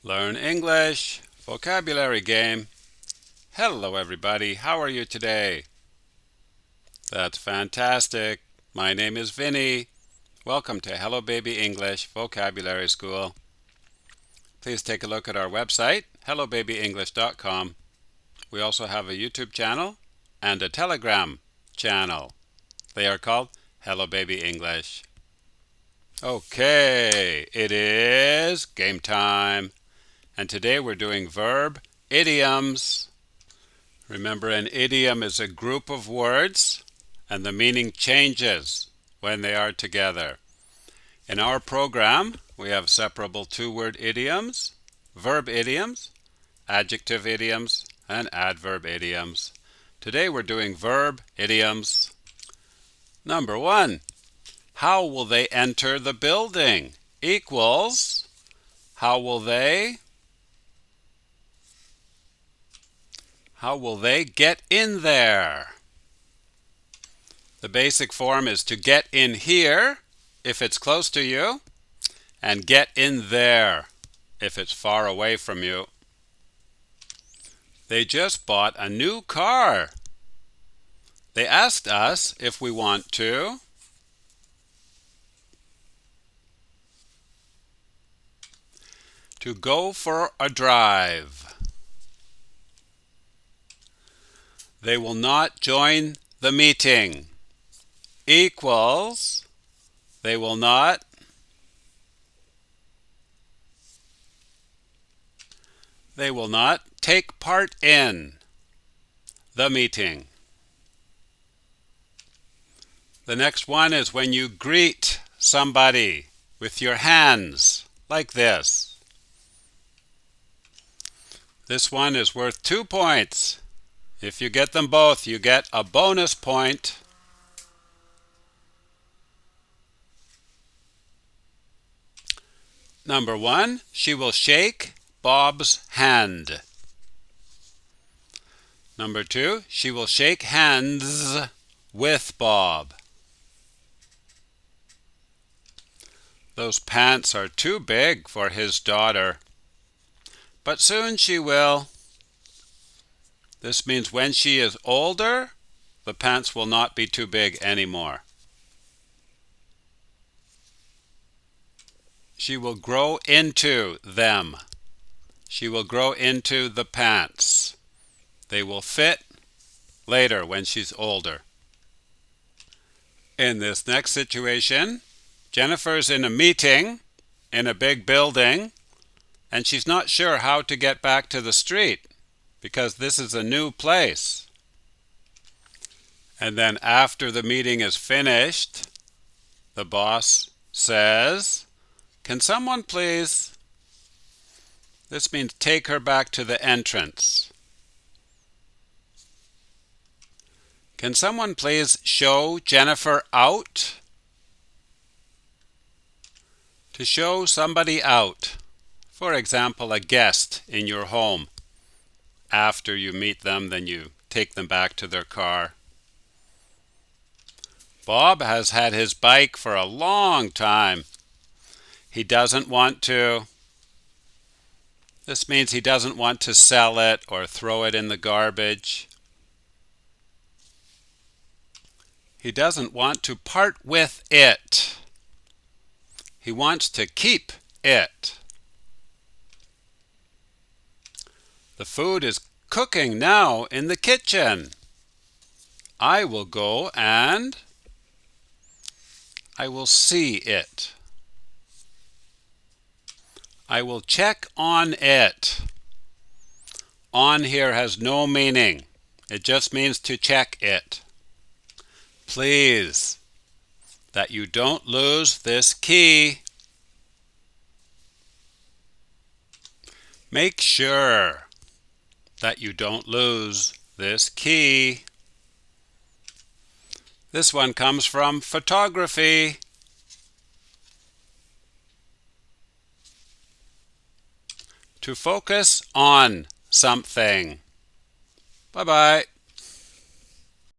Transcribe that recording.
Learn English vocabulary game. Hello everybody, how are you today? That's fantastic. My name is Vinny. Welcome to Hello Baby English Vocabulary School. Please take a look at our website, hellobabyenglish.com. We also have a YouTube channel and a Telegram channel. They are called Hello Baby English. Okay, it is game time. And today we're doing verb idioms. Remember, an idiom is a group of words and the meaning changes when they are together. In our program, we have separable two-word idioms, verb idioms, adjective idioms, and adverb idioms. Today we're doing verb idioms. Number 1, how will they enter the building? Equals, how will they get in there? The basic form is to get in here if it's close to you, and get in there if it's far away from you. They just bought a new car. They asked us if we want to go for a drive. They will not join the meeting. Equals, they will not take part in the meeting. The next one is when you greet somebody with your hands, like this. This one is worth 2 points. If you get them both, you get a bonus point. Number 1, she will shake Bob's hand. Number 2, she will shake hands with Bob. Those pants are too big for his daughter, but soon she will. This means when she is older, the pants will not be too big anymore. She will grow into them. She will grow into the pants. They will fit later when she's older. In this next situation, Jennifer's in a meeting in a big building, and she's not sure how to get back to the street because this is a new place. And then after the meeting is finished, the boss says, "Can someone please?" This means take her back to the entrance. Can someone please show Jennifer out? To show somebody out. For example, a guest in your home. After you meet them, then you take them back to their car. Bob has had his bike for a long time. He doesn't want to. This means he doesn't want to sell it or throw it in the garbage. He doesn't want to part with it. He wants to keep it. The food is cooking now in the kitchen. I will go and I will see it. I will check on it. On here has no meaning. It just means to check it. Please, that you don't lose this key. Make sure that you don't lose this key. This one comes from photography. To focus on something. Bye-bye.